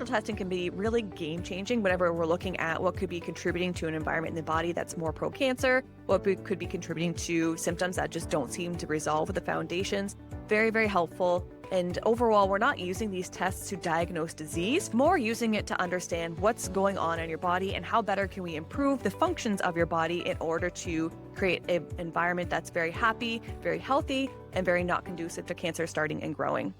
functional testing can be really game-changing whenever we're looking at what could be contributing to an environment in the body that's more pro-cancer, could be contributing to symptoms that just don't seem to resolve with the foundations. Very, very helpful. And overall, we're not using these tests to diagnose disease, more using it to understand what's going on in your body and how better can we improve the functions of your body in order to create an environment that's very happy, very healthy, and very not conducive to cancer starting and growing.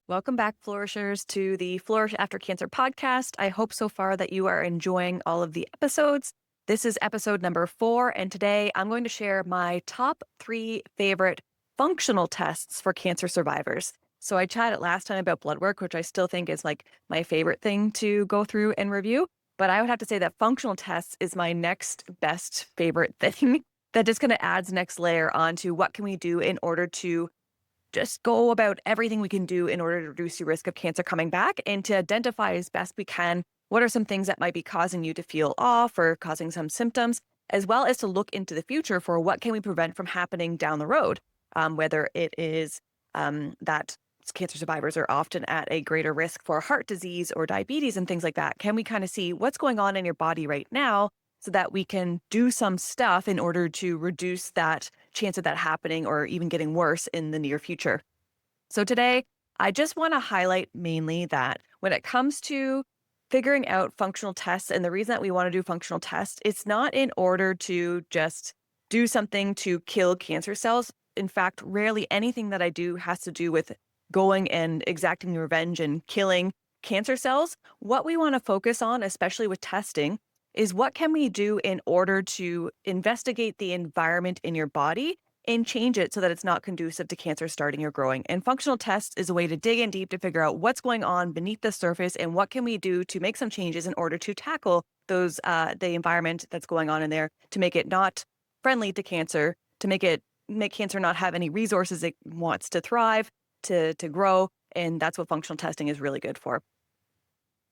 Welcome back, Flourishers, to the Flourish After Cancer podcast. I hope so far that you are enjoying all of the episodes. This is episode number 4, and today I'm going to share my top 3 favorite functional tests for cancer survivors. So I chatted last time about blood work, which I still think is like my favorite thing to go through and review. But I would have to say that functional tests is my next best favorite thing that just kind of adds next layer onto what can we do in order to just go about everything we can do in order to reduce your risk of cancer coming back and to identify as best we can what are some things that might be causing you to feel off or causing some symptoms, as well as to look into the future for what can we prevent from happening down the road, whether it is that cancer survivors are often at a greater risk for heart disease or diabetes and things like that. Can we kind of see what's going on in your body right now so that we can do some stuff in order to reduce that chance of that happening or even getting worse in the near future? So today, I just want to highlight mainly that when it comes to figuring out functional tests, and the reason that we want to do functional tests, it's not in order to just do something to kill cancer cells. In fact, rarely anything that I do has to do with going and exacting revenge and killing cancer cells. What we want to focus on, especially with testing, is what can we do in order to investigate the environment in your body and change it so that it's not conducive to cancer starting or growing. And functional tests is a way to dig in deep to figure out what's going on beneath the surface and what can we do to make some changes in order to tackle those the environment that's going on in there, to make it not friendly to cancer, to make cancer not have any resources it wants to thrive, to grow. And that's what functional testing is really good for.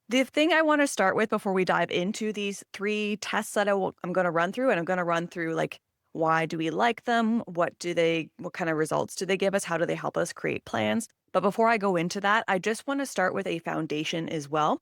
The thing I want to start with before we dive into these 3 tests that I'm going to run through, and I'm going to run through like, why do we like them? What kind of results do they give us? How do they help us create plans? But before I go into that, I just want to start with a foundation as well.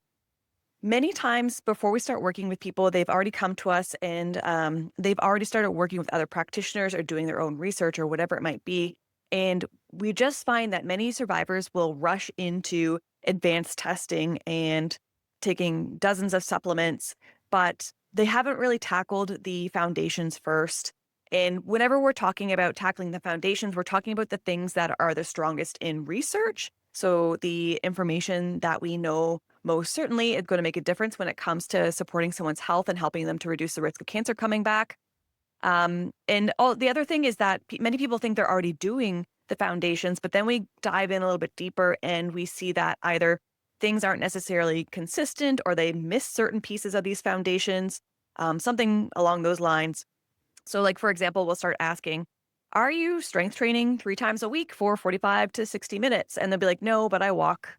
Many times before we start working with people, they've already come to us and they've already started working with other practitioners or doing their own research or whatever it might be. And we just find that many survivors will rush into advanced testing and taking dozens of supplements, but they haven't really tackled the foundations first. And whenever we're talking about tackling the foundations, we're talking about the things that are the strongest in research. So the information that we know most certainly is going to make a difference when it comes to supporting someone's health and helping them to reduce the risk of cancer coming back. And the other thing is that many people think they're already doing the foundations, but then we dive in a little bit deeper and we see that either things aren't necessarily consistent or they miss certain pieces of these foundations, something along those lines. So like, for example, we'll start asking, are you strength training 3 times a week for 45 to 60 minutes? And they'll be like, no, but I walk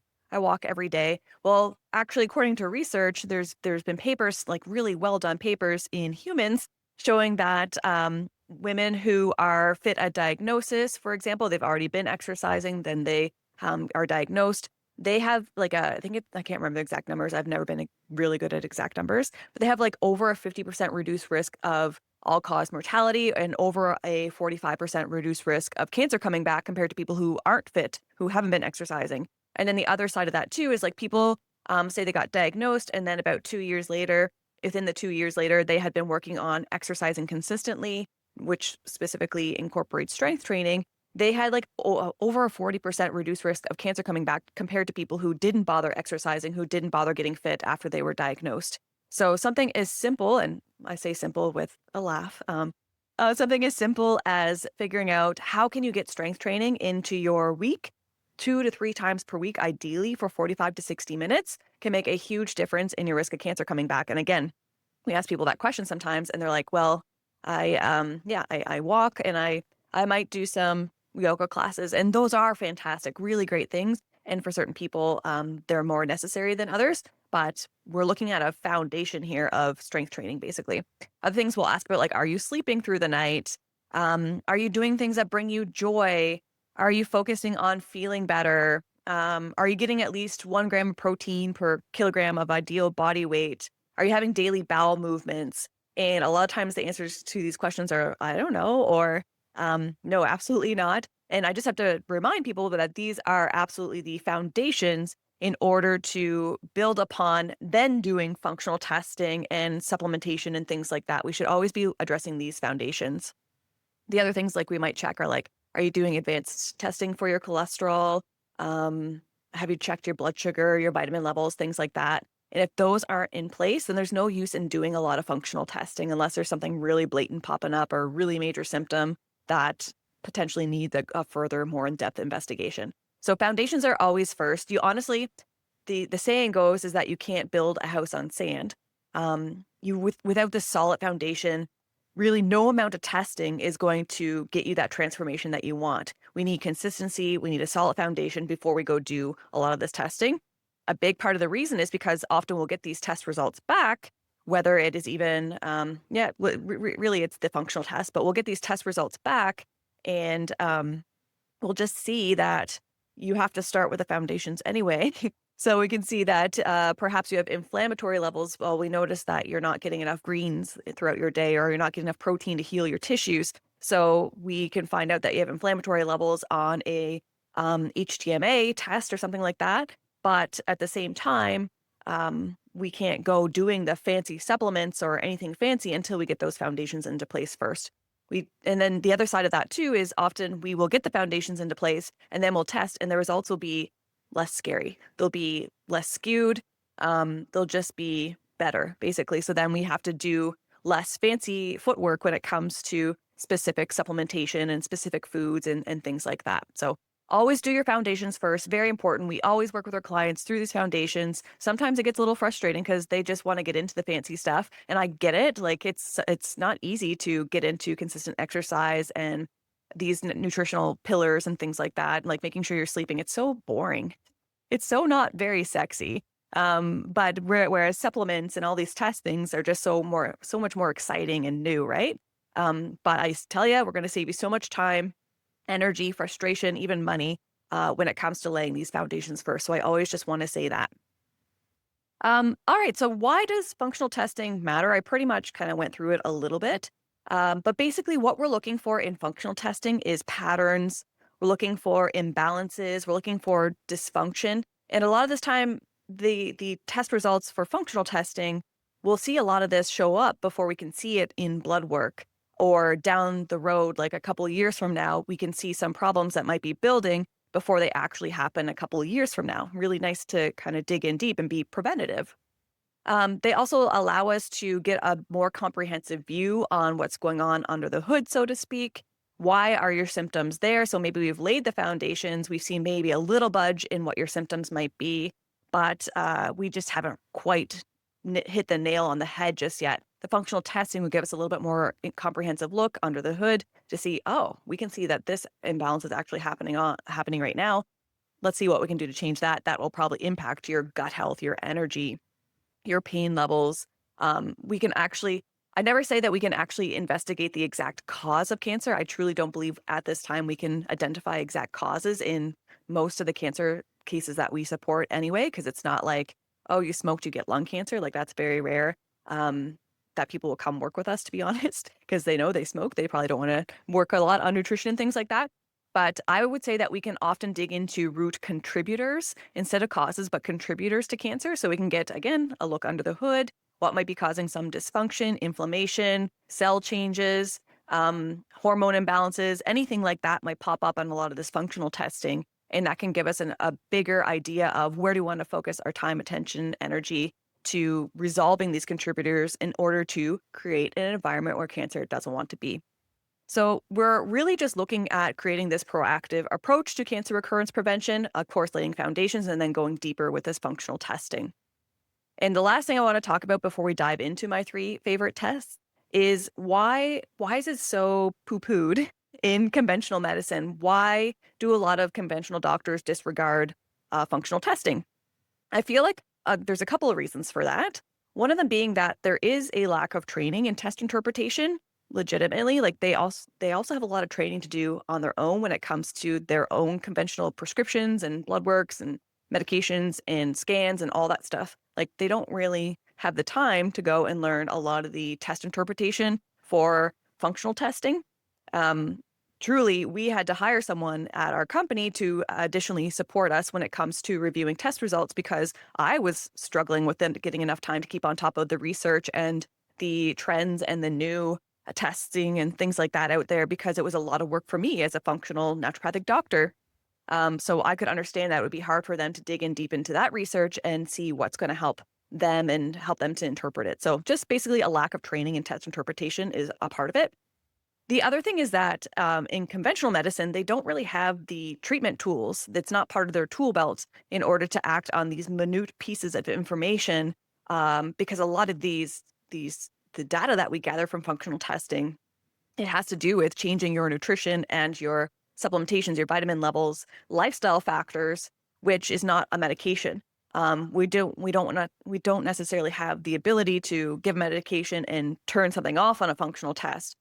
every day. Well, actually, according to research, there's been papers, like really well done papers in humans showing that women who are fit at diagnosis, for example, they've already been exercising, then they are diagnosed. They have like I can't remember the exact numbers. I've never been really good at exact numbers, but they have like over a 50% reduced risk of all-cause mortality and over a 45% reduced risk of cancer coming back compared to people who aren't fit, who haven't been exercising. And then the other side of that too is like people say they got diagnosed and then about 2 years later, within the 2 years later, they had been working on exercising consistently, which specifically incorporates strength training. They had like over a 40% reduced risk of cancer coming back compared to people who didn't bother exercising, who didn't bother getting fit after they were diagnosed. So something as simple, and I say simple with a laugh, something as simple as figuring out how can you get strength training into your week 2 to 3 times per week, ideally for 45 to 60 minutes, can make a huge difference in your risk of cancer coming back. And again, we ask people that question sometimes and they're like, well, I walk and I might do some yoga classes, and those are fantastic, really great things. And for certain people, they're more necessary than others. But we're looking at a foundation here of strength training, basically. Other things we'll ask about, like, are you sleeping through the night? Are you doing things that bring you joy? Are you focusing on feeling better? Are you getting at least 1 gram of protein per kilogram of ideal body weight? Are you having daily bowel movements? And a lot of times the answers to these questions are, I don't know, or no, absolutely not. And I just have to remind people that these are absolutely the foundations in order to build upon then doing functional testing and supplementation and things like that. We should always be addressing these foundations. The other things like we might check are like, are you doing advanced testing for your cholesterol? Um, have you checked your blood sugar, your vitamin levels, things like that? And if those aren't in place, then there's no use in doing a lot of functional testing unless there's something really blatant popping up or a really major symptom that potentially needs a further, more in-depth investigation. So foundations are always first. You honestly, the saying goes is that you can't build a house on sand. Without this solid foundation, really no amount of testing is going to get you that transformation that you want. We need consistency. We need a solid foundation before we go do a lot of this testing. A big part of the reason is because often we'll get these test results back, whether it is even, really it's the functional test, but we'll get these test results back and we'll just see that you have to start with the foundations anyway. So we can see that perhaps you have inflammatory levels. Well, we notice that you're not getting enough greens throughout your day, or you're not getting enough protein to heal your tissues. So we can find out that you have inflammatory levels on a HTMA test or something like that. But at the same time, we can't go doing the fancy supplements or anything fancy until we get those foundations into place first. And then the other side of that too is often we will get the foundations into place and then we'll test and the results will be less scary. They'll be less skewed. They'll just be better, basically. So then we have to do less fancy footwork when it comes to specific supplementation and specific foods and things like that. So always do your foundations first. Very important. We always work with our clients through these foundations. Sometimes it gets a little frustrating because they just want to get into the fancy stuff. And I get it. Like it's not easy to get into consistent exercise and these nutritional pillars and things like that, like making sure you're sleeping. It's so boring. It's so not very sexy. But whereas supplements and all these test things are just so much more exciting and new, right? But I tell you, we're going to save you so much time, energy, frustration, even money when it comes to laying these foundations first. So I always just want to say that. All right. So why does functional testing matter? I pretty much kind of went through it a little bit. But basically what we're looking for in functional testing is patterns. We're looking for imbalances. We're looking for dysfunction. And a lot of this time, the test results for functional testing, we'll see a lot of this show up before we can see it in blood work. Or down the road, like a couple of years from now, we can see some problems that might be building before they actually happen a couple of years from now. Really nice to kind of dig in deep and be preventative. They also allow us to get a more comprehensive view on what's going on under the hood, so to speak. Why are your symptoms there? So maybe we've laid the foundations. We've seen maybe a little budge in what your symptoms might be, but we just haven't quite hit the nail on the head just yet. The functional testing will give us a little bit more comprehensive look under the hood to see, oh, we can see that this imbalance is actually happening right now. Let's see what we can do to change that. That will probably impact your gut health, your energy, your pain levels. I never say that we can actually investigate the exact cause of cancer. I truly don't believe at this time we can identify exact causes in most of the cancer cases that we support anyway, because it's not like, oh, you smoked, you get lung cancer. Like that's very rare. That people will come work with us, to be honest, because they know they smoke. They probably don't want to work a lot on nutrition and things like that. But I would say that we can often dig into root contributors instead of causes, but contributors to cancer. So we can get, again, a look under the hood, what might be causing some dysfunction, inflammation, cell changes, hormone imbalances, anything like that might pop up on a lot of this functional testing. And that can give us a bigger idea of where do we want to focus our time, attention, energy to resolving these contributors in order to create an environment where cancer doesn't want to be. So we're really just looking at creating this proactive approach to cancer recurrence prevention, of course, laying foundations and then going deeper with this functional testing. And the last thing I want to talk about before we dive into my 3 favorite tests is why is it so poo-pooed in conventional medicine? Why do a lot of conventional doctors disregard functional testing? I feel like there's a couple of reasons for that. One of them being that there is a lack of training in test interpretation. legitimately. Like they also have a lot of training to do on their own when it comes to their own conventional prescriptions and blood works and medications and scans and all that stuff. Like they don't really have the time to go and learn a lot of the test interpretation for functional testing. Um, Truly, we had to hire someone at our company to additionally support us when it comes to reviewing test results because I was struggling with them getting enough time to keep on top of the research and the trends and the new testing and things like that out there because it was a lot of work for me as a functional naturopathic doctor. So I could understand that it would be hard for them to dig in deep into that research and see what's going to help them and help them to interpret it. So just basically a lack of training in test interpretation is a part of it. The other thing is that in conventional medicine, they don't really have the treatment tools. That's not part of their tool belt in order to act on these minute pieces of information. Because a lot of the data that we gather from functional testing, it has to do with changing your nutrition and your supplementations, your vitamin levels, lifestyle factors, which is not a medication. We don't necessarily have the ability to give medication and turn something off on a functional test.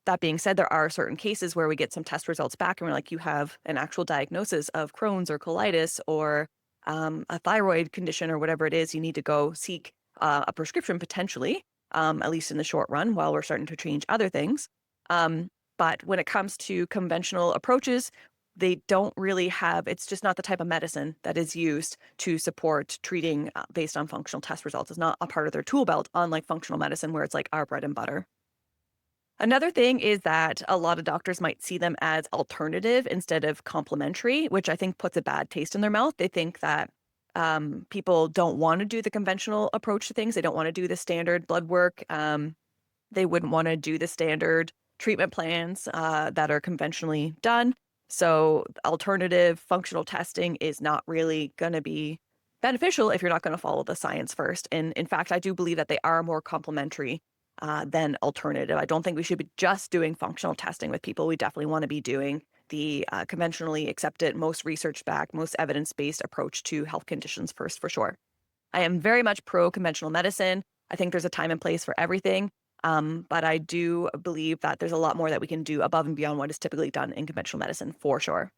That being said, there are certain cases where we get some test results back and we're like, you have an actual diagnosis of Crohn's or colitis or a thyroid condition or whatever it is. You need to go seek a prescription potentially, at least in the short run, while we're starting to change other things. But when it comes to conventional approaches, they don't really have, it's just not the type of medicine that is used to support treating based on functional test results. It's not a part of their tool belt, unlike functional medicine where it's like our bread and butter. Another thing is that a lot of doctors might see them as alternative instead of complementary, which I think puts a bad taste in their mouth. They think that people don't want to do the conventional approach to things. They don't want to do the standard blood work. They wouldn't want to do the standard treatment plans that are conventionally done. So alternative functional testing is not really going to be beneficial if you're not going to follow the science first. And in fact, I do believe that they are more complementary than alternative. I don't think we should be just doing functional testing with people. We definitely want to be doing the conventionally accepted, most research-backed, most evidence-based approach to health conditions first, for sure. I am very much pro conventional medicine. I think there's a time and place for everything. But I do believe that there's a lot more that we can do above and beyond what is typically done in conventional medicine, for sure.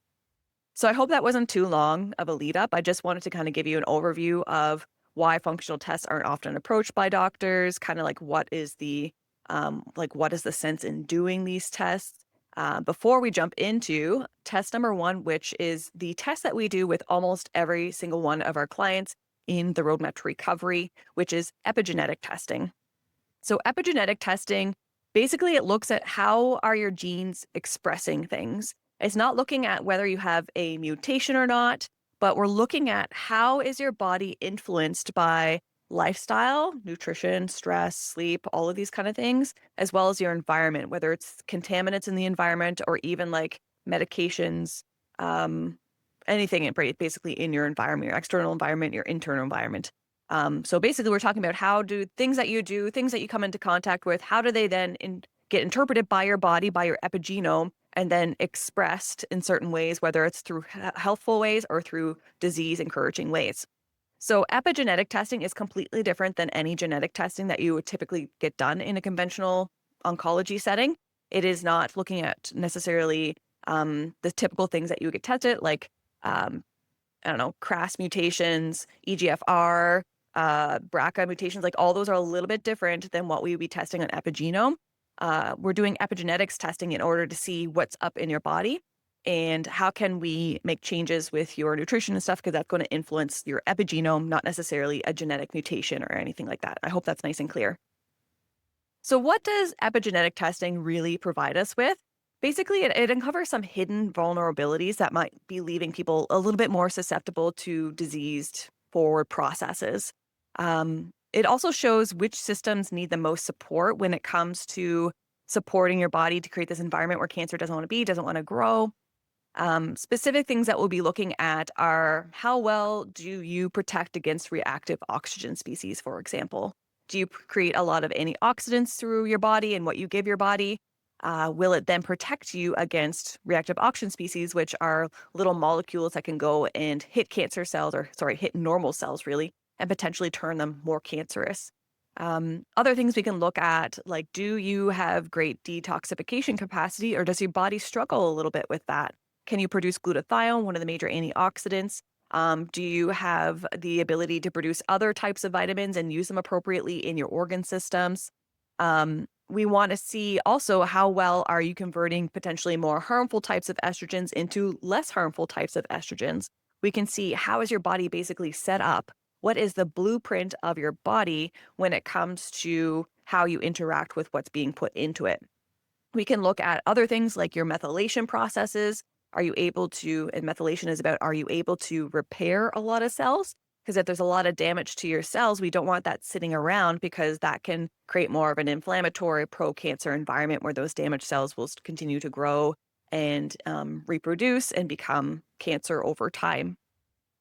So I hope that wasn't too long of a lead up. I just wanted to kind of give you an overview of why functional tests aren't often approached by doctors, kind of like what is the sense in doing these tests. Before we jump into test number one, which is the test that we do with almost every single one of our clients in the roadmap to recovery, which is epigenetic testing. So epigenetic testing, basically it looks at how are your genes expressing things. It's not looking at whether you have a mutation or not, but we're looking at how is your body influenced by lifestyle, nutrition, stress, sleep, all of these kind of things, as well as your environment, whether it's contaminants in the environment or even like medications, anything basically in your environment, your external environment, your internal environment. So basically we're talking about how do things that you do, things that you come into contact with, how do they then get interpreted by your body, by your epigenome, and then expressed in certain ways, whether it's through healthful ways or through disease-encouraging ways. So epigenetic testing is completely different than any genetic testing that you would typically get done in a conventional oncology setting. It is not looking at necessarily the typical things that you would get tested, like, KRAS mutations, EGFR, BRCA mutations, like all those are a little bit different than what we would be testing on epigenome. We're doing epigenetics testing in order to see what's up in your body and how can we make changes with your nutrition and stuff, because that's going to influence your epigenome, not necessarily a genetic mutation or anything like that. I hope that's nice and clear. So what does epigenetic testing really provide us with? Basically, it uncovers some hidden vulnerabilities that might be leaving people a little bit more susceptible to diseased forward processes. It also shows which systems need the most support when it comes to supporting your body to create this environment where cancer doesn't want to be, doesn't want to grow. Specific things that we'll be looking at are how well do you protect against reactive oxygen species, for example? Do you create a lot of antioxidants through your body and what you give your body? Will it then protect you against reactive oxygen species, which are little molecules that can go and hit hit normal cells, really, and potentially turn them more cancerous? Other things we can look at, like, do you have great detoxification capacity, or does your body struggle a little bit with that? Can you produce glutathione, one of the major antioxidants? Do you have the ability to produce other types of vitamins and use them appropriately in your organ systems? We want to see also how well are you converting potentially more harmful types of estrogens into less harmful types of estrogens. We can see how is your body basically set up. What is the blueprint of your body when it comes to how you interact with what's being put into it? We can look at other things like your methylation processes. Are you able to, and methylation is about, are you able to repair a lot of cells? Because if there's a lot of damage to your cells, we don't want that sitting around because that can create more of an inflammatory pro-cancer environment where those damaged cells will continue to grow and reproduce and become cancer over time.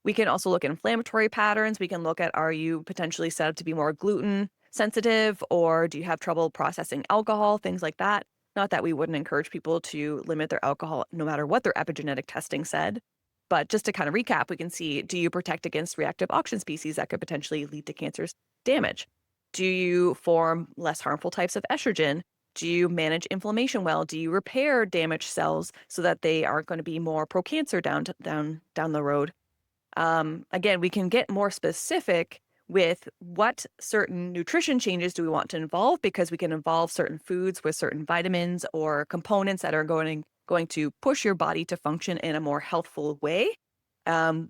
We can also look at inflammatory patterns. We can look at, are you potentially set up to be more gluten sensitive, or do you have trouble processing alcohol, things like that? Not that we wouldn't encourage people to limit their alcohol no matter what their epigenetic testing said. But just to kind of recap, we can see, do you protect against reactive oxygen species that could potentially lead to cancer's damage? Do you form less harmful types of estrogen? Do you manage inflammation well? Do you repair damaged cells so that they aren't going to be more pro-cancer down the road? Again, we can get more specific with what certain nutrition changes do we want to involve, because we can involve certain foods with certain vitamins or components that are going to push your body to function in a more healthful way.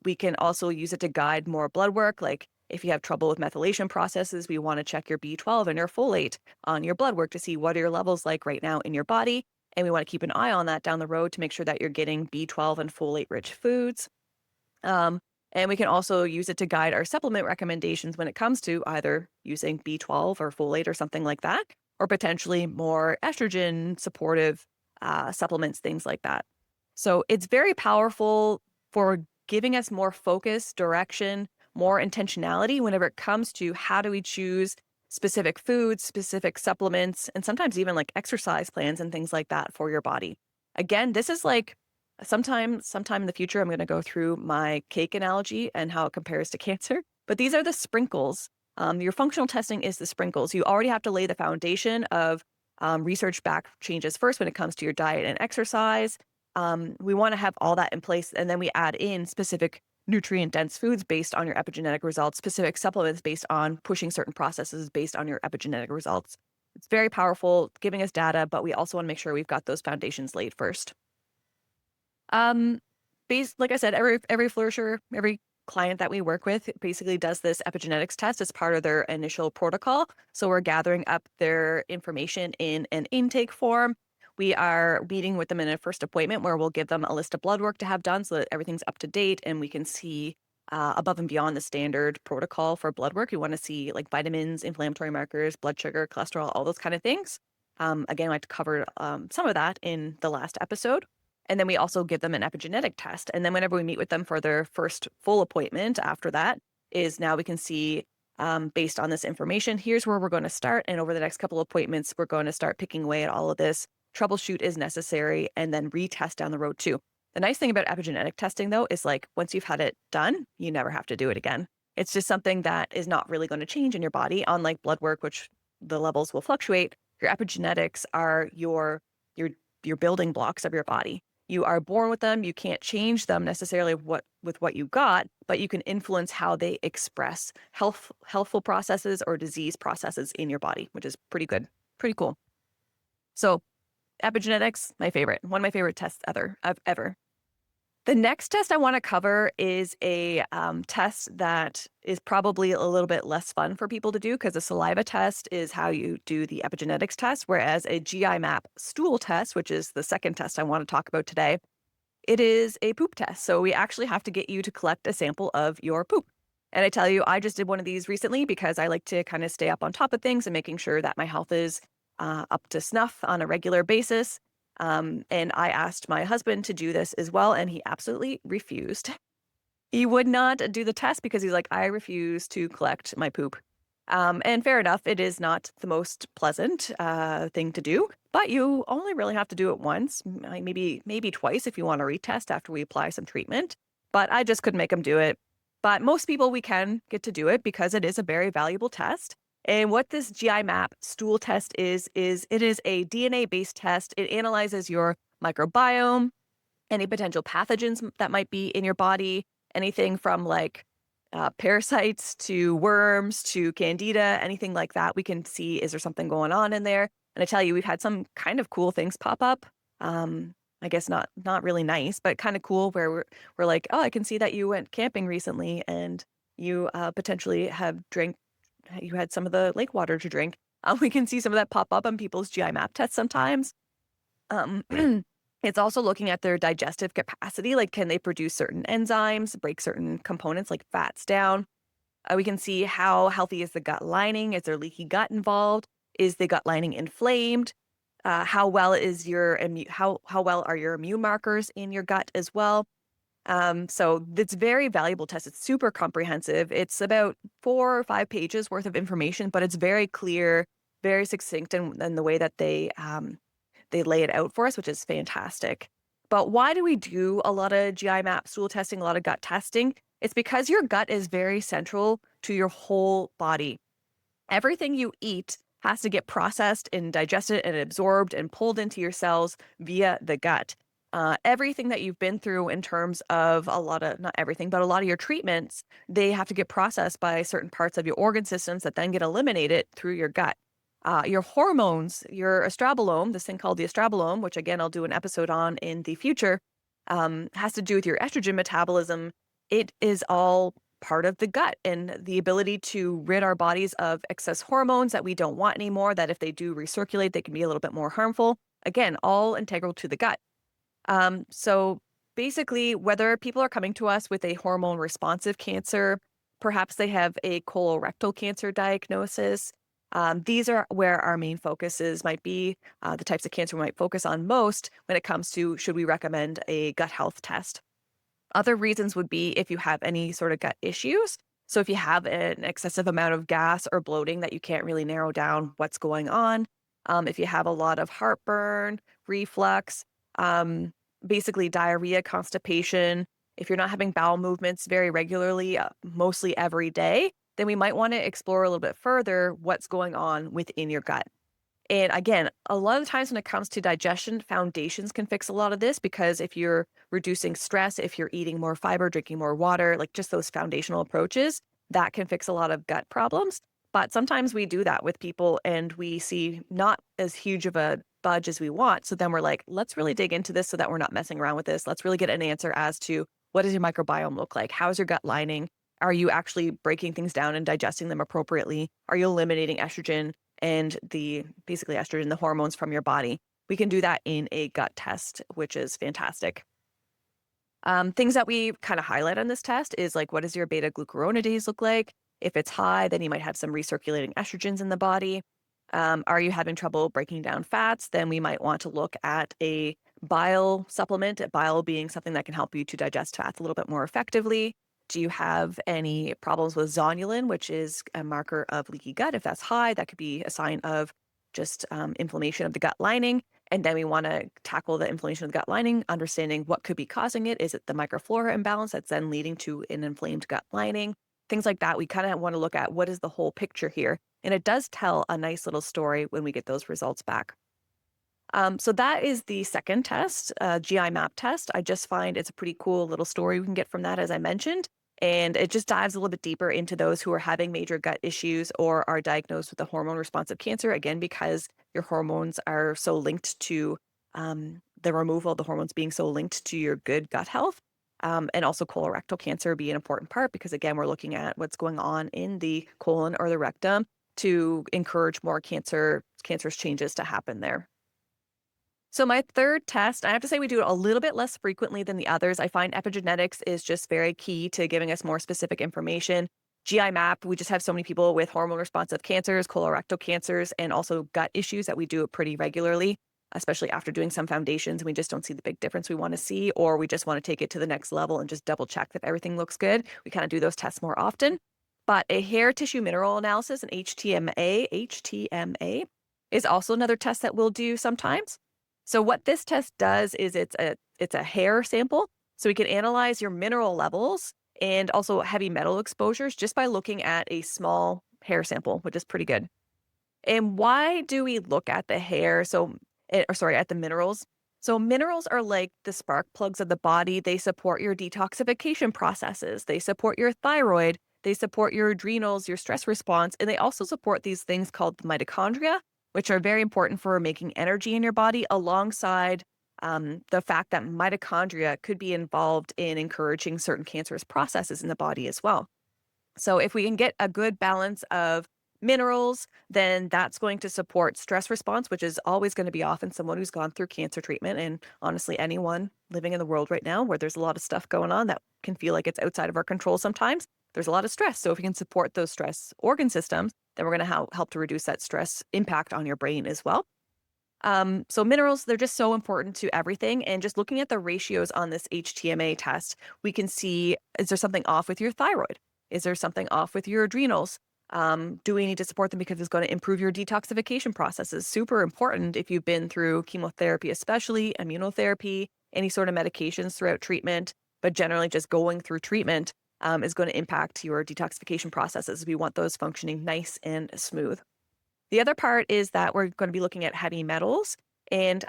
We can also use it to guide more blood work. Like if you have trouble with methylation processes, we want to check your B12 and your folate on your blood work to see what are your levels like right now in your body. And we want to keep an eye on that down the road to make sure that you're getting B12 and folate rich foods. And we can also use it to guide our supplement recommendations when it comes to either using B12 or folate or something like that, or potentially more estrogen supportive supplements, things like that. So it's very powerful for giving us more focus, direction, more intentionality whenever it comes to how do we choose specific foods, specific supplements, and sometimes even like exercise plans and things like that for your body. Again, this is like sometime in the future, I'm going to go through my cake analogy and how it compares to cancer. But these are the sprinkles. Your functional testing is the sprinkles. You already have to lay the foundation of research-backed changes first when it comes to your diet and exercise. We want to have all that in place, and then we add in specific nutrient-dense foods based on your epigenetic results, specific supplements based on pushing certain processes based on your epigenetic results. It's very powerful, giving us data, but we also want to make sure we've got those foundations laid first. Like I said, every flourisher, every client that we work with basically does this epigenetics test as part of their initial protocol. So we're gathering up their information in an intake form. We are meeting with them in a first appointment where we'll give them a list of blood work to have done so that everything's up to date and we can see above and beyond the standard protocol for blood work. We want to see like vitamins, inflammatory markers, blood sugar, cholesterol, all those kind of things. Again, I like to cover some of that in the last episode. And then we also give them an epigenetic test. And then whenever we meet with them for their first full appointment after that is now we can see, based on this information, here's where we're going to start. And over the next couple of appointments, we're going to start picking away at all of this. Troubleshoot is necessary and then retest down the road too. The nice thing about epigenetic testing though, is like once you've had it done, you never have to do it again. It's just something that is not really going to change in your body, unlike blood work, which the levels will fluctuate. Your epigenetics are your building blocks of your body. You are born with them. You can't change them necessarily with what you got, but you can influence how they express healthful processes or disease processes in your body, which is pretty good, pretty cool. So epigenetics, my favorite, one of my favorite tests ever. The next test I want to cover is a test that is probably a little bit less fun for people to do because a saliva test is how you do the epigenetics test, whereas a GI map stool test, which is the second test I want to talk about today, it is a poop test. So we actually have to get you to collect a sample of your poop. And I tell you, I just did one of these recently because I like to kind of stay up on top of things and making sure that my health is up to snuff on a regular basis. And I asked my husband to do this as well, and he absolutely refused. He would not do the test because he's like, I refuse to collect my poop. And fair enough, it is not the most pleasant thing to do, but you only really have to do it once, maybe twice if you want to retest after we apply some treatment. But I just couldn't make him do it. But most people we can get to do it because it is a very valuable test. And what this GI map stool test is it is a DNA-based test. It analyzes your microbiome, any potential pathogens that might be in your body, anything from like parasites to worms to candida, anything like that. We can see, is there something going on in there? And I tell you, we've had some kind of cool things pop up. I guess not really nice, but kind of cool where we're like, oh, I can see that you went camping recently and you potentially you had some of the lake water to drink. We can see some of that pop up on people's GI map tests sometimes. Um, it's also looking at their digestive capacity, like can they produce certain enzymes, break certain components like fats down. We can see how healthy is the gut lining. Is there leaky gut involved? Is the gut lining inflamed? How well is your how well are your immune markers in your gut as well? So it's very valuable test. It's super comprehensive. It's about 4 or 5 pages worth of information, but it's very clear, very succinct in the way that they lay it out for us, which is fantastic. But why do we do a lot of GI map stool testing, a lot of gut testing? It's because your gut is very central to your whole body. Everything you eat has to get processed and digested and absorbed and pulled into your cells via the gut. Everything that you've been through in terms of not everything, but a lot of your treatments, they have to get processed by certain parts of your organ systems that then get eliminated through your gut. Your hormones, your estrobolome, this thing called the estrobolome, which again, I'll do an episode on in the future, has to do with your estrogen metabolism. It is all part of the gut and the ability to rid our bodies of excess hormones that we don't want anymore, that if they do recirculate, they can be a little bit more harmful. Again, all integral to the gut. So basically, whether people are coming to us with a hormone responsive cancer, perhaps they have a colorectal cancer diagnosis. These are where our main focuses might be, the types of cancer we might focus on most when it comes to should we recommend a gut health test. Other reasons would be if you have any sort of gut issues. So if you have an excessive amount of gas or bloating that you can't really narrow down what's going on, if you have a lot of heartburn, reflux, um, basically diarrhea, constipation, if you're not having bowel movements very regularly, mostly every day, then we might want to explore a little bit further what's going on within your gut. And again, a lot of the times when it comes to digestion, foundations can fix a lot of this because if you're reducing stress, if you're eating more fiber, drinking more water, like just those foundational approaches, that can fix a lot of gut problems. But sometimes we do that with people and we see not as huge of a budge as we want. So then we're like, let's really dig into this so that we're not messing around with this. Let's really get an answer as to what does your microbiome look like? How's your gut lining? Are you actually breaking things down and digesting them appropriately? Are you eliminating estrogen and basically estrogen, the hormones from your body? We can do that in a gut test, which is fantastic. Things that we kind of highlight on this test is like, what does your beta glucuronidase look like? If it's high, then you might have some recirculating estrogens in the body. Are you having trouble breaking down fats? Then we might want to look at a bile supplement, bile being something that can help you to digest fats a little bit more effectively. Do you have any problems with zonulin, which is a marker of leaky gut? If that's high, that could be a sign of just inflammation of the gut lining. And then we want to tackle the inflammation of the gut lining, understanding what could be causing it. Is it the microflora imbalance that's then leading to an inflamed gut lining? Things like that. We kind of want to look at what is the whole picture here. And it does tell a nice little story when we get those results back. So that is the second test, GI map test. I just find it's a pretty cool little story we can get from that, as I mentioned. And it just dives a little bit deeper into those who are having major gut issues or are diagnosed with a hormone responsive cancer, again, because your hormones are so linked to the removal of the hormones being so linked to your good gut health. And also colorectal cancer be an important part because, again, we're looking at what's going on in the colon or the rectum to encourage more cancerous changes to happen there. So my third test, I have to say we do it a little bit less frequently than the others. I find epigenetics is just very key to giving us more specific information. GI map, we just have so many people with hormone responsive cancers, colorectal cancers, and also gut issues that we do it pretty regularly, especially after doing some foundations and we just don't see the big difference we want to see, or we just want to take it to the next level and just double check that everything looks good. We kind of do those tests more often. But a hair tissue mineral analysis, an HTMA, is also another test that we'll do sometimes. So what this test does is it's a hair sample. So we can analyze your mineral levels and also heavy metal exposures just by looking at a small hair sample, which is pretty good. And why do we look at the hair? At the minerals. So minerals are like the spark plugs of the body. They support your detoxification processes. They support your thyroid. They support your adrenals, your stress response, and they also support these things called the mitochondria, which are very important for making energy in your body, alongside the fact that mitochondria could be involved in encouraging certain cancerous processes in the body as well. So if we can get a good balance of minerals, then that's going to support stress response, which is always going to be off in someone who's gone through cancer treatment. And honestly, anyone living in the world right now where there's a lot of stuff going on that can feel like it's outside of our control sometimes, there's a lot of stress. So if we can support those stress organ systems, then we're going to help to reduce that stress impact on your brain as well. So minerals, they're just so important to everything. And just looking at the ratios on this HTMA test, we can see, is there something off with your thyroid? Is there something off with your adrenals? Do we need to support them because it's going to improve your detoxification processes? Super important if you've been through chemotherapy, especially immunotherapy, any sort of medications throughout treatment, but generally just going through treatment is going to impact your detoxification processes. We want those functioning nice and smooth. The other part is that we're going to be looking at heavy metals. And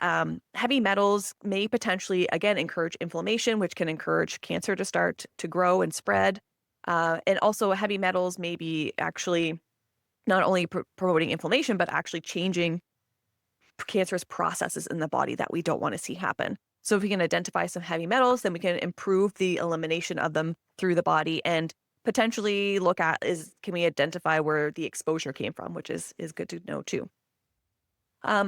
heavy metals may potentially, again, encourage inflammation, which can encourage cancer to start to grow and spread. And also heavy metals may be actually not only promoting inflammation, but actually changing cancerous processes in the body that we don't want to see happen. So if we can identify some heavy metals, then we can improve the elimination of them through the body and potentially look at can we identify where the exposure came from, which is good to know too.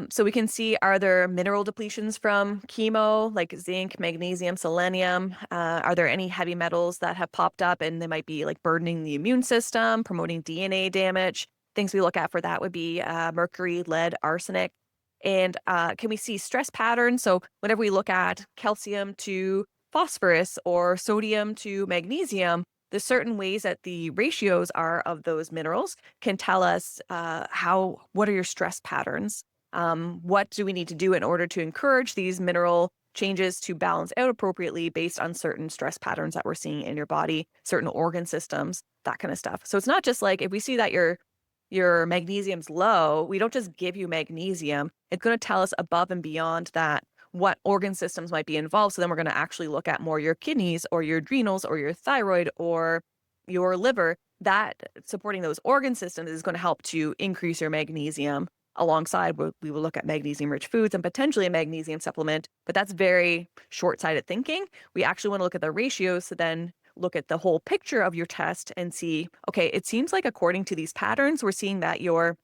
So we can see, are there mineral depletions from chemo, like zinc, magnesium, selenium? Are there any heavy metals that have popped up and they might be like burdening the immune system, promoting DNA damage? Things we look at for that would be mercury, lead, arsenic. And can we see stress patterns? So whenever we look at calcium to phosphorus or sodium to magnesium, the certain ways that the ratios are of those minerals can tell us what are your stress patterns? What do we need to do in order to encourage these mineral changes to balance out appropriately based on certain stress patterns that we're seeing in your body, certain organ systems, that kind of stuff. So it's not just like if we see that your magnesium's low, we don't just give you magnesium. It's going to tell us above and beyond that what organ systems might be involved. So then we're going to actually look at more your kidneys or your adrenals or your thyroid or your liver. That supporting those organ systems is going to help to increase your magnesium. Alongside, we will look at magnesium-rich foods and potentially a magnesium supplement, but that's very short-sighted thinking. We actually want to look at the ratios to then look at the whole picture of your test and see, okay, it seems like according to these patterns, we're seeing that your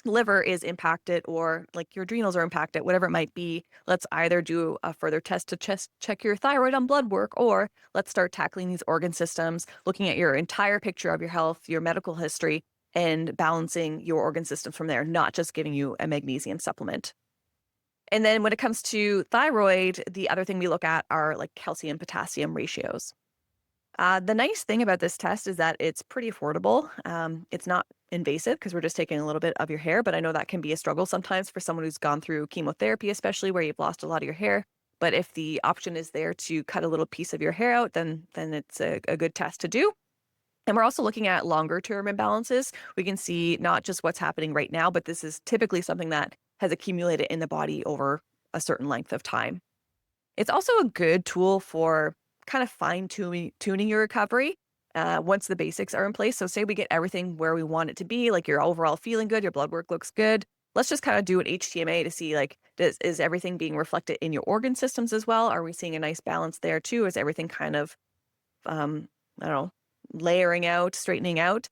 liver is impacted or like your adrenals are impacted, whatever it might be. Let's either do a further test to check your thyroid on blood work, or let's start tackling these organ systems, looking at your entire picture of your health, your medical history, and balancing your organ system from there, not just giving you a magnesium supplement. And then when it comes to thyroid, the other thing we look at are like calcium potassium ratios. The nice thing about this test is that it's pretty affordable. It's not invasive because we're just taking a little bit of your hair, but I know that can be a struggle sometimes for someone who's gone through chemotherapy, especially where you've lost a lot of your hair. But if the option is there to cut a little piece of your hair out, then it's a good test to do. And we're also looking at longer term imbalances. We can see not just what's happening right now, but this is typically something that has accumulated in the body over a certain length of time. It's also a good tool for kind of tuning your recovery once the basics are in place. So say we get everything where we want it to be, like you're overall feeling good, your blood work looks good. Let's just kind of do an HTMA to see like, is everything being reflected in your organ systems as well? Are we seeing a nice balance there too? Is everything kind of, layering out, straightening out?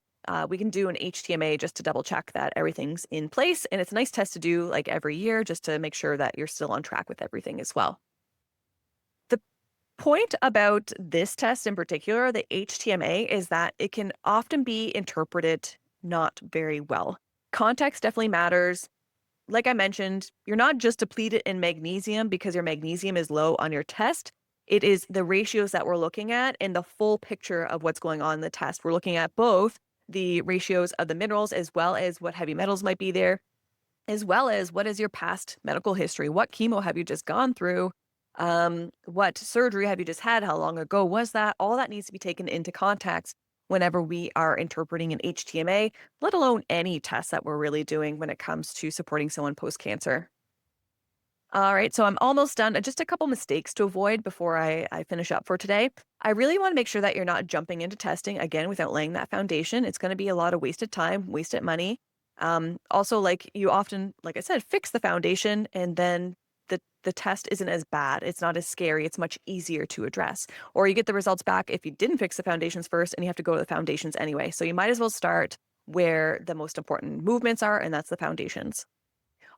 We can do an HTMA just to double check that everything's in place. And it's a nice test to do like every year just to make sure that you're still on track with everything as well. The point about this test in particular, the HTMA, is that it can often be interpreted not very well. Context definitely matters. Like I mentioned, you're not just depleted in magnesium because your magnesium is low on your test. It is the ratios that we're looking at and the full picture of what's going on in the test. We're looking at both the ratios of the minerals as well as what heavy metals might be there, as well as what is your past medical history. What chemo have you just gone through? What surgery have you just had? How long ago was that? All that needs to be taken into context whenever we are interpreting an HTMA, let alone any test that we're really doing when it comes to supporting someone post-cancer. All right, so I'm almost done. Just a couple mistakes to avoid before I finish up for today. I really want to make sure that you're not jumping into testing again without laying that foundation. It's going to be a lot of wasted time, wasted money. Also, like you often, like I said, fix the foundation and then the test isn't as bad. It's not as scary. It's much easier to address. Or you get the results back if you didn't fix the foundations first and you have to go to the foundations anyway. So you might as well start where the most important movements are, and that's the foundations.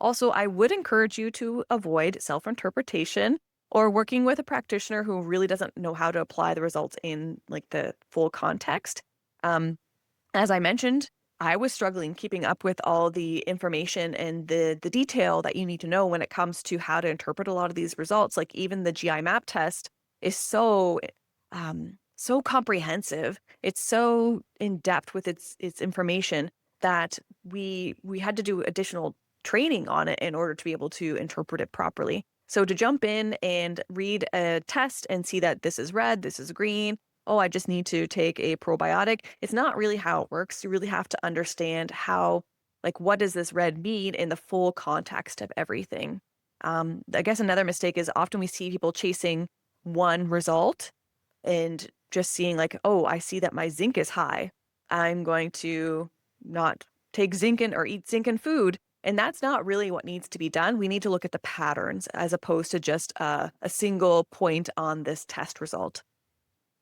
Also, I would encourage you to avoid self-interpretation or working with a practitioner who really doesn't know how to apply the results in like the full context. Um, as I mentioned, I was struggling keeping up with all the information and the detail that you need to know when it comes to how to interpret a lot of these results. Like even the GI map test is so comprehensive. It's so in depth with its information that we had to do additional training on it in order to be able to interpret it properly. So to jump in and read a test and see that this is red, this is green, oh, I just need to take a probiotic. It's not really how it works. You really have to understand how, like, what does this red mean in the full context of everything? I guess another mistake is often we see people chasing one result and just seeing like, oh, I see that my zinc is high. I'm going to not take zinc in or eat zinc in food. And that's not really what needs to be done. We need to look at the patterns as opposed to just a single point on this test result.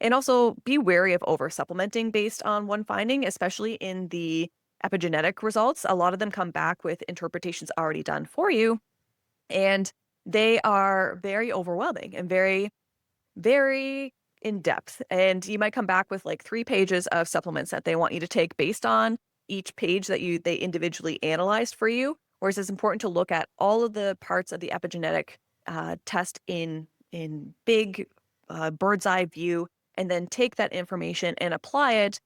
And also be wary of over supplementing based on one finding, especially in the epigenetic results. A lot of them come back with interpretations already done for you, and they are very overwhelming and very, very in depth. And you might come back with like 3 pages of supplements that they want you to take based on each page that they individually analyzed for you. Whereas it's important to look at all of the parts of the epigenetic test in big bird's eye view, and then take that information and apply it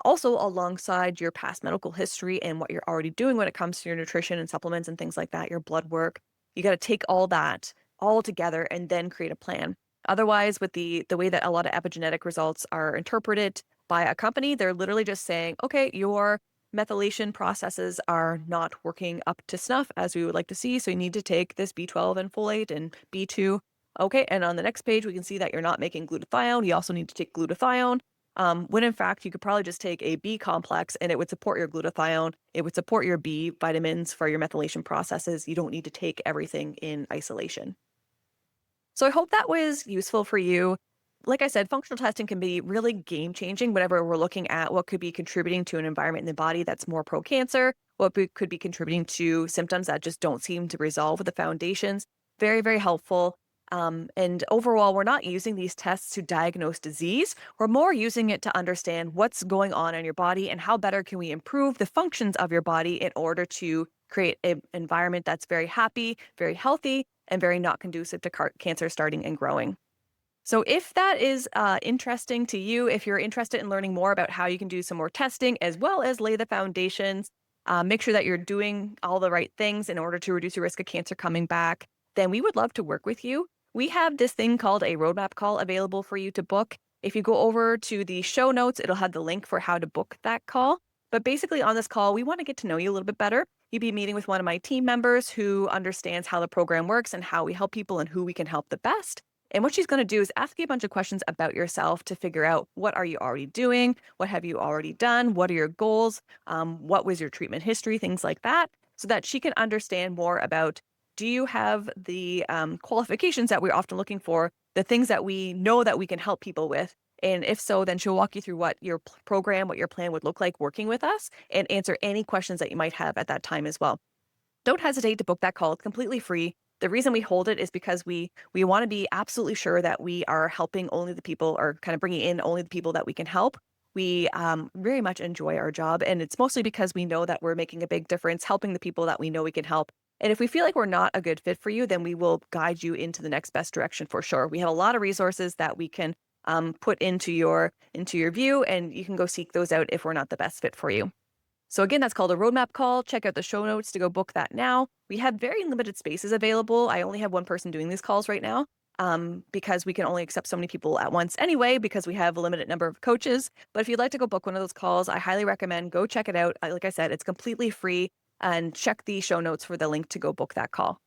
also alongside your past medical history and what you're already doing when it comes to your nutrition and supplements and things like that, your blood work. You got to take all that all together and then create a plan. Otherwise, with the way that a lot of epigenetic results are interpreted by a company, they're literally just saying, okay, your methylation processes are not working up to snuff as we would like to see. So you need to take this B12 and folate and B2. Okay, and on the next page, we can see that you're not making glutathione. You also need to take glutathione. When in fact, you could probably just take a B complex and it would support your glutathione. It would support your B vitamins for your methylation processes. You don't need to take everything in isolation. So I hope that was useful for you. Like I said, functional testing can be really game changing whenever we're looking at what could be contributing to an environment in the body that's more pro-cancer, could be contributing to symptoms that just don't seem to resolve with the foundations. Very, very helpful. And overall, we're not using these tests to diagnose disease. We're more using it to understand what's going on in your body and how better can we improve the functions of your body in order to create an environment that's very happy, very healthy, and very not conducive to cancer starting and growing. So if that is interesting to you, if you're interested in learning more about how you can do some more testing as well as lay the foundations, make sure that you're doing all the right things in order to reduce your risk of cancer coming back, then we would love to work with you. We have this thing called a roadmap call available for you to book. If you go over to the show notes, it'll have the link for how to book that call. But basically on this call, we want to get to know you a little bit better. You'll be meeting with one of my team members who understands how the program works and how we help people and who we can help the best. And what she's going to do is ask you a bunch of questions about yourself to figure out what are you already doing? What have you already done? What are your goals? What was your treatment history? Things like that, so that she can understand more about, do you have the qualifications that we're often looking for, the things that we know that we can help people with? And if so, then she'll walk you through what your program, what your plan would look like working with us, and answer any questions that you might have at that time as well. Don't hesitate to book that call. It's completely free. The reason we hold it is because we want to be absolutely sure that we are helping only the people, or kind of bringing in only the people that we can help. We very much enjoy our job, and it's mostly because we know that we're making a big difference helping the people that we know we can help. And if we feel like we're not a good fit for you, then we will guide you into the next best direction for sure. We have a lot of resources that we can put into your view, and you can go seek those out if we're not the best fit for you. So again, that's called a roadmap call. Check out the show notes to go book that now. We have very limited spaces available. I only have one person doing these calls right now. because we can only accept so many people at once anyway, because we have a limited number of coaches. But if you'd like to go book one of those calls, I highly recommend go check it out. Like I said, it's completely free, and check the show notes for the link to go book that call.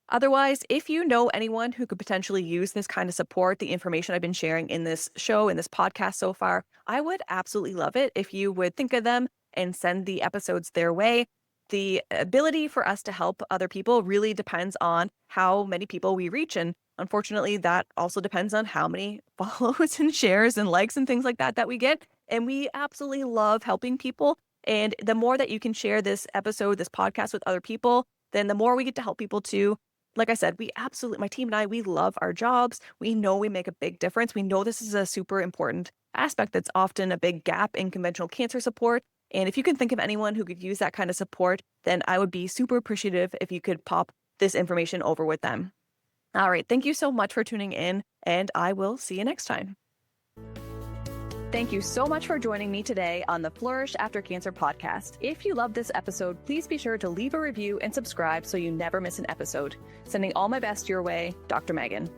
Otherwise, if you know anyone who could potentially use this kind of support, the information I've been sharing in this show, in this podcast so far, I would absolutely love it if you would think of them and send the episodes their way. The ability for us to help other people really depends on how many people we reach. And unfortunately, that also depends on how many follows and shares and likes and things like that we get. And we absolutely love helping people. And the more that you can share this episode, this podcast with other people, then the more we get to help people too. Like I said, my team and I, we love our jobs. We know we make a big difference. We know this is a super important aspect that's often a big gap in conventional cancer support. And if you can think of anyone who could use that kind of support, then I would be super appreciative if you could pop this information over with them. All right. Thank you so much for tuning in, and I will see you next time. Thank you so much for joining me today on the Flourish After Cancer podcast. If you loved this episode, please be sure to leave a review and subscribe so you never miss an episode. Sending all my best your way, Dr. Megan.